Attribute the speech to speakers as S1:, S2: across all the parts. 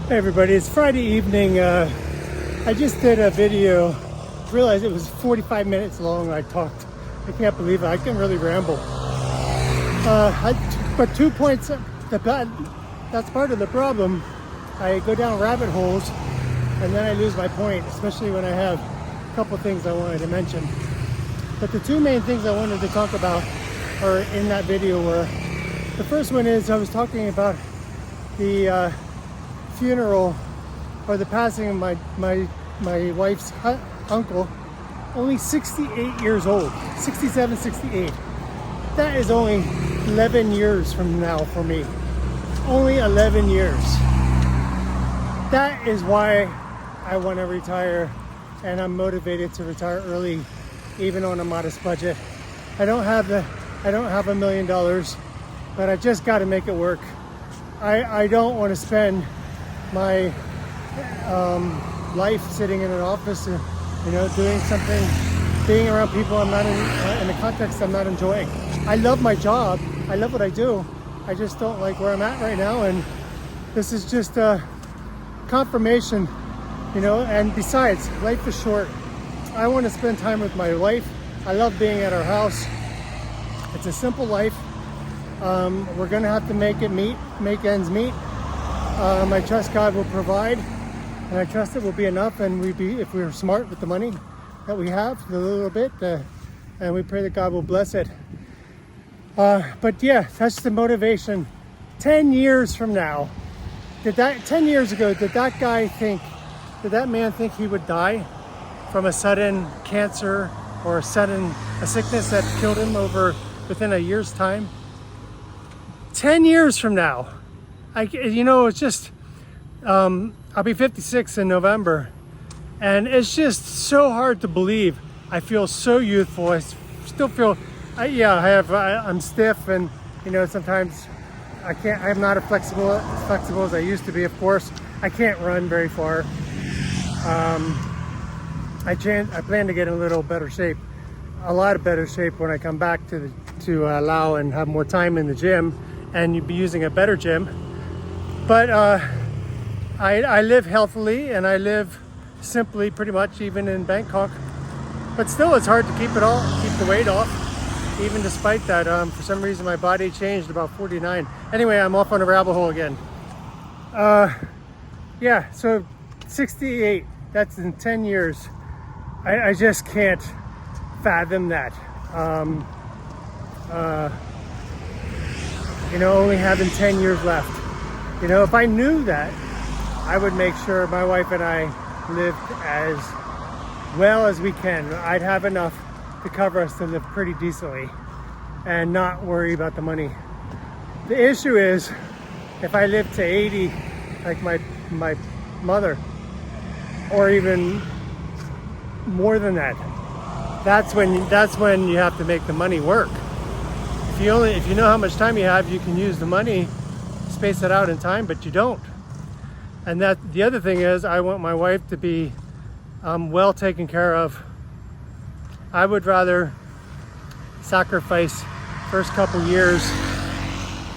S1: Hey everybody, it's Friday evening. I just did a video, realized it was 45 minutes long. I talked. I can't believe it. I can really ramble. But 2 points, that's part of the problem. I go down rabbit holes and then I lose my point, especially when I have a couple things I wanted to mention. But the two main things I wanted to talk about are in that video were, the first one is I was talking about the funeral or the passing of my wife's uncle, only 68 years old, 67, 68. That is only 11 years from now for me. Only 11 years. That is why I want to retire, and I'm motivated to retire early, even on a modest budget. I don't have $1 million, but I just got to make it work. I don't want to spend my life sitting in an office, doing something, being around people I'm not in a context I'm not enjoying. I love my job. I love what I do. I just don't like where I'm at right now, and this is just a confirmation, and besides, life is short. I want to spend time with my wife. I love being at our house. It's a simple life. We're gonna have to make ends meet. I trust God will provide, and I trust it will be enough, and if we're smart with the money that we have, a little bit, and we pray that God will bless it. But yeah, that's the motivation. 10 years from now, 10 years ago, did that man think he would die from a sudden cancer or a sickness that killed him within a year's time? 10 years from now, it's just, I'll be 56 in November, and it's just so hard to believe. I feel so youthful. I still feel, I'm stiff, and sometimes I'm not as flexible as I used to be. Of course, I can't run very far. I plan to get in a lot of better shape when I come back to Laos and have more time in the gym, and you'd be using a better gym. But I live healthily, and I live simply, pretty much, even in Bangkok. But still, it's hard to keep the weight off, even despite that. For some reason, my body changed about 49. Anyway, I'm off on a rabbit hole again. So 68, that's in 10 years. I just can't fathom that. Only having 10 years left. If I knew that, I would make sure my wife and I lived as well as we can. I'd have enough to cover us to live pretty decently and not worry about the money. The issue is, if I live to 80, like my mother, or even more than that, that's when you have to make the money work. If you know how much time you have, you can use the money, space it out in time, but you don't. And the other thing is, I want my wife to be well taken care of. I would rather sacrifice first couple years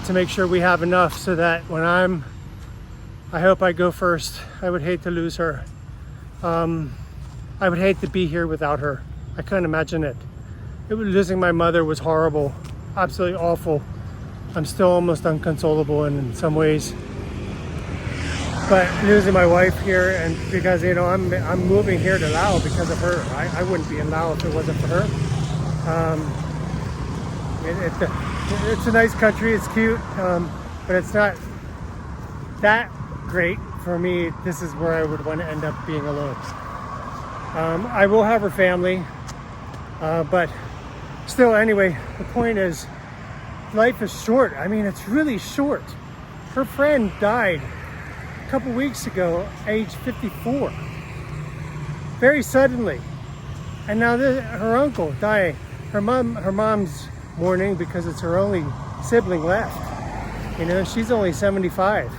S1: to make sure we have enough, so that when I hope I go first. I would hate to lose her. I would hate to be here without her. I couldn't imagine it. Losing my mother was horrible, absolutely awful. I'm still almost unconsolable in some ways. But losing my wife here, and because I'm moving here to Laos because of her. I wouldn't be in Laos if it wasn't for her. It's a nice country. It's cute, but it's not that great for me. This is where I would want to end up being alone. I will have her family, but still, anyway, the point is, life is short. It's really short. Her friend died a couple weeks ago, age 54, very suddenly, and now her uncle died. Her mom's mourning because it's her only sibling left. She's only 75.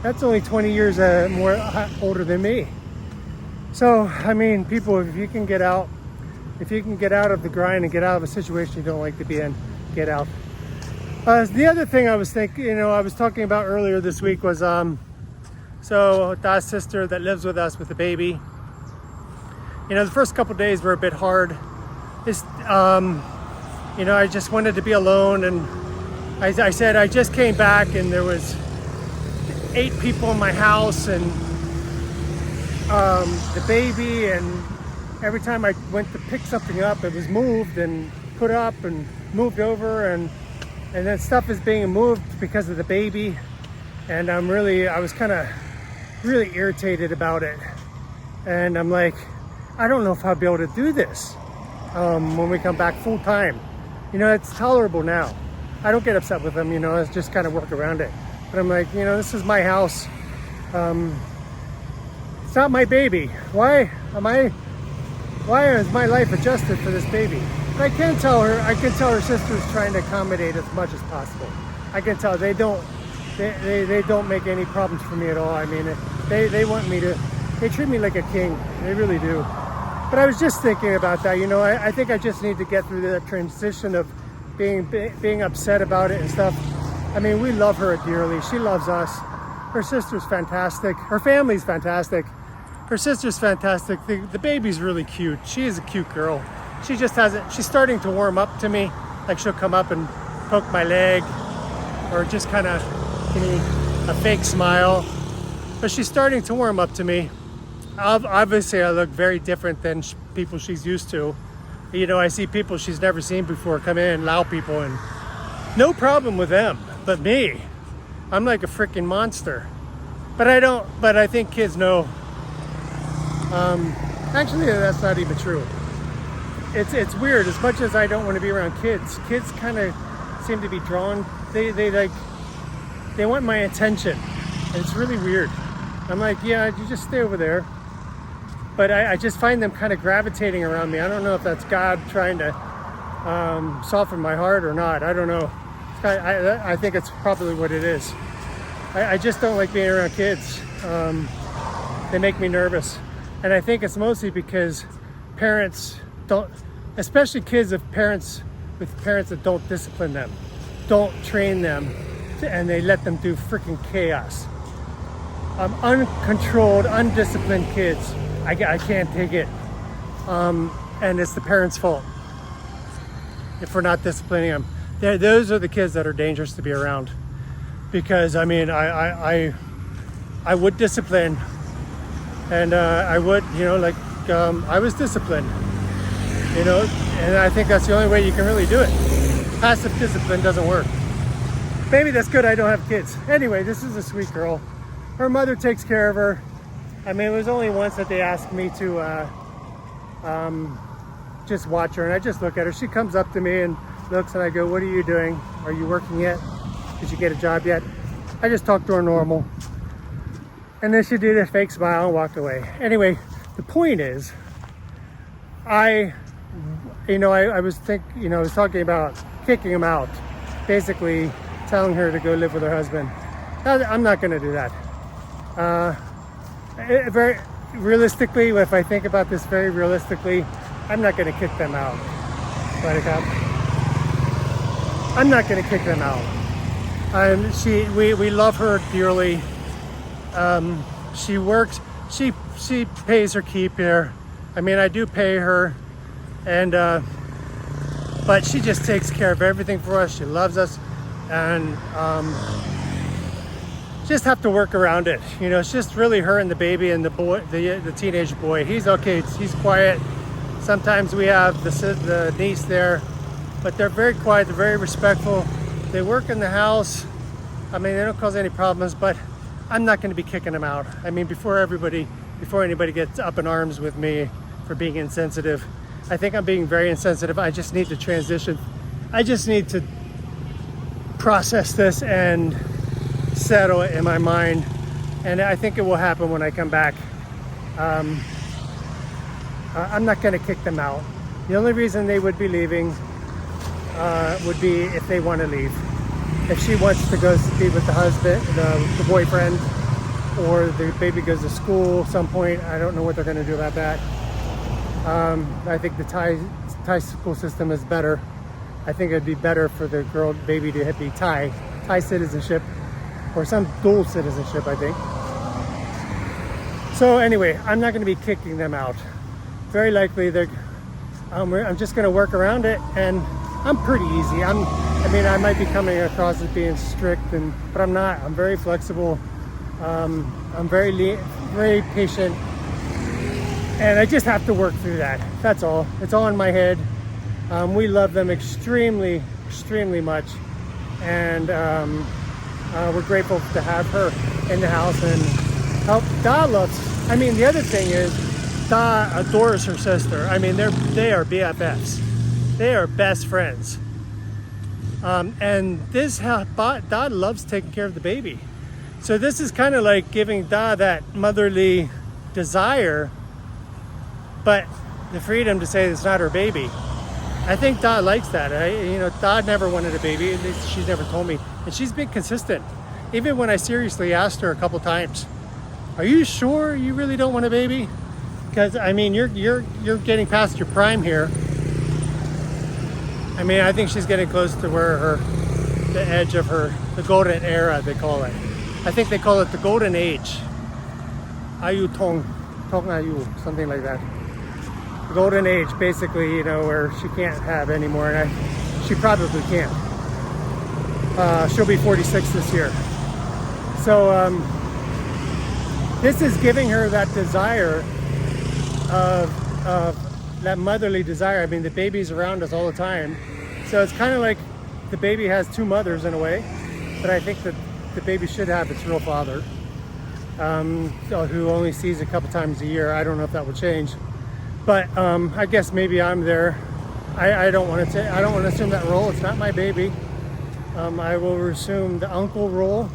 S1: That's only 20 years older than me. So, people, if you can get out of the grind and get out of a situation you don't like to be in, get out. The other thing I was thinking, I was talking about earlier this week was So that sister that lives with us with the baby, you know, the first couple days were a bit hard. It's, you know, I just wanted to be alone, and I said I just came back and there was 8 people in my house, and the baby, and every time I went to pick something up, it was moved and put up and moved over, and then stuff is being moved because of the baby, and I was kind of really irritated about it, and I'm like, I don't know if I'll be able to do this when we come back full time. You know, it's tolerable now. I don't get upset with them, you know, I just kind of work around it. But I'm like, you know, this is my house. It's not my baby. Why is my life adjusted for this baby? But I can tell her sister's trying to accommodate as much as possible. I can tell they don't make any problems for me at all. I mean, they want me to, they treat me like a king. They really do. But I was just thinking about that, you know, I think I just need to get through that transition of being upset about it and stuff. I mean, we love her dearly. She loves us. Her sister's fantastic. Her family's fantastic. Her sister's fantastic. The baby's really cute. She is a cute girl. She just hasn't, she's starting to warm up to me. Like she'll come up and poke my leg, or just kind of give me a fake smile. But she's starting to warm up to me. Obviously, I look very different than people she's used to. You know, I see people she's never seen before come in, Lao people, and no problem with them. But me, I'm like a freaking monster. But I think kids know. Actually, that's not even true. It's weird. As much as I don't want to be around kids kind of seem to be drawn. They want my attention. And it's really weird. I'm like, yeah, you just stay over there. But I just find them kind of gravitating around me. I don't know if that's God trying to soften my heart or not. I don't know. I think it's probably what it is. I just don't like being around kids. They make me nervous. And I think it's mostly because parents don't, especially kids with parents that don't discipline them, don't train them, and they let them do freaking chaos. Uncontrolled, undisciplined kids. I can't take it. And it's the parents' fault if we're not disciplining them. Those are the kids that are dangerous to be around. Because I mean, I would discipline, and I would, you know, like I was disciplined, you know, and I think that's the only way you can really do it. Passive discipline doesn't work. Maybe that's good I don't have kids. Anyway, this is a sweet girl. Her mother takes care of her. I mean, it was only once that they asked me to just watch her, and I just look at her. She comes up to me and looks, and I go, "What are you doing? Are you working yet? Did you get a job yet?" I just talked to her normal. And then she did a fake smile and walked away. Anyway, the point is, I was talking about kicking him out, basically telling her to go live with her husband. I'm not going to do that. Very realistically, if I think about this very realistically, I'm not going to kick them out. Buttercup. I'm not going to kick them out. We love her dearly. She works. She pays her keep here. I mean, I do pay her, and but she just takes care of everything for us. She loves us, and just have to work around it. You know, it's just really her and the baby and the boy, the teenage boy. He's okay. He's quiet. Sometimes we have the niece there, but they're very quiet. They're very respectful. They work in the house. I mean, they don't cause any problems, but I'm not going to be kicking them out. I mean, before anybody gets up in arms with me for being insensitive, I think I'm being very insensitive. I just need to transition. I just need to process this and settle it in my mind, and I think it will happen when I come back. I'm not going to kick them out. The only reason they would be leaving would be if they want to leave. If she wants to go be with the husband, the boyfriend, or the baby goes to school at some point, I don't know what they're going to do about that. I think the Thai school system is better. I think it'd be better for the baby to be Thai citizenship, or some dual citizenship, I think. So anyway, I'm not going to be kicking them out. Very likely I'm just going to work around it, and I'm pretty easy. I might be coming across as being strict, but I'm not. I'm very flexible. I'm very patient, and I just have to work through that. That's all. It's all in my head. We love them extremely, extremely much, and we're grateful to have her in the house and help. The other thing is, Da adores her sister. They are BFFs. They are best friends. And Da loves taking care of the baby. So this is kind of like giving Da that motherly desire, but the freedom to say it's not her baby. I think Da likes that. Da never wanted a baby. At least she's never told me. And she's been consistent. Even when I seriously asked her a couple times, "Are you sure you really don't want a baby? Because you're getting past your prime here." I think she's getting close to where the edge of the golden era, they call it. I think they call it the golden age. Ayu tong ayu, something like that. The golden age, basically, where she can't have anymore, and she probably can't. She'll be 46 this year. So this is giving her that desire of that motherly desire. The baby's around us all the time. So it's kind of like the baby has two mothers in a way, but I think that the baby should have its real father, who only sees a couple times a year. I don't know if that will change, but I guess maybe I'm there. I don't want to assume that role. It's not my baby. I will assume the uncle role.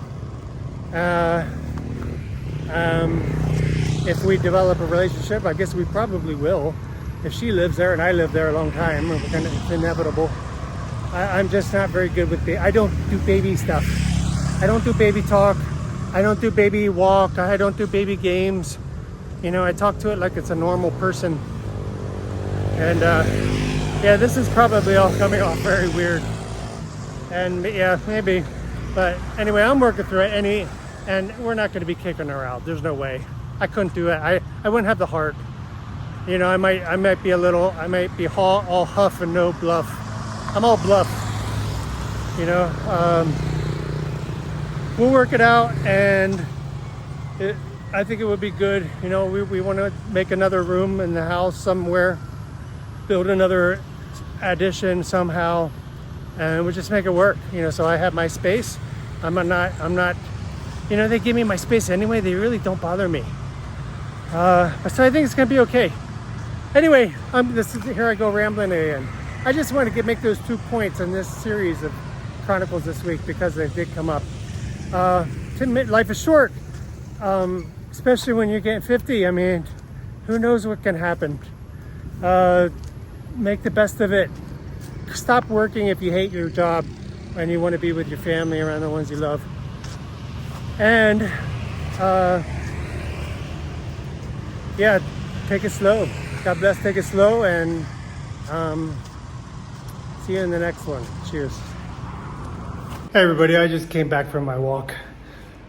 S1: If we develop a relationship, I guess we probably will. If she lives there and I live there a long time, it's inevitable. I'm just not very good with I don't do baby stuff. I don't do baby talk. I don't do baby walk. I don't do baby games. I talk to it like it's a normal person. And this is probably all coming off very weird. And yeah, maybe. But anyway, I'm working through it. And we're not going to be kicking her out. There's no way. I couldn't do it. I wouldn't have the heart. I might be all huff and no bluff. I'm all bluff. We'll work it out, and I think it would be good. We want to make another room in the house somewhere, build another addition somehow, and we'll just make it work. So I have my space. I'm not. They give me my space anyway. They really don't bother me. So I think it's gonna be okay. Anyway, here I go rambling again. I just want to make those 2 points in this series of chronicles this week because they did come up. To admit, life is short, especially when you're getting 50. Who knows what can happen? Make the best of it. Stop working if you hate your job and you want to be with your family, around the ones you love. And take it slow. God bless, take it slow, and see you in the next one. Cheers. Hey everybody, I just came back from my walk.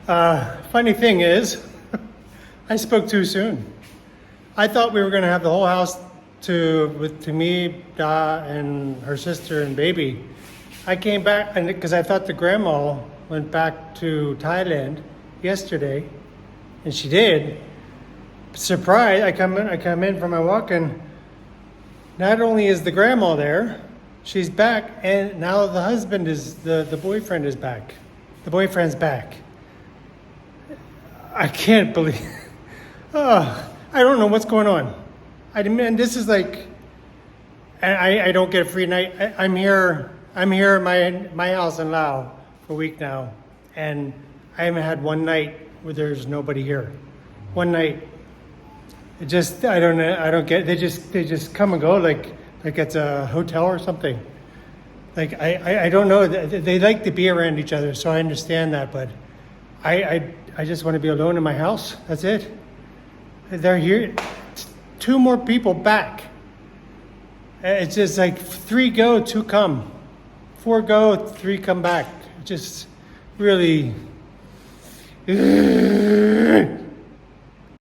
S1: Funny thing is, I spoke too soon. I thought we were going to have the whole house to me, Da, and her sister and baby. I came back because I thought the grandma went back to Thailand yesterday, and she did. Surprise! I come in from my walk, and not only is the grandma there, she's back, and now the husband the boyfriend is back. The boyfriend's back. I can't believe. I don't know what's going on. This is like, I don't get a free night. I'm here at my house in Laos for a week now, and I haven't had one night where there's nobody here. One night. I don't know. I don't get. They just come and go like it's a hotel or something. Like I don't know. They like to be around each other, so I understand that. But I just want to be alone in my house. That's it. They're here. 2 more people back. It's just like 3 go, 2 come. 4 go, 3 come back. Just really.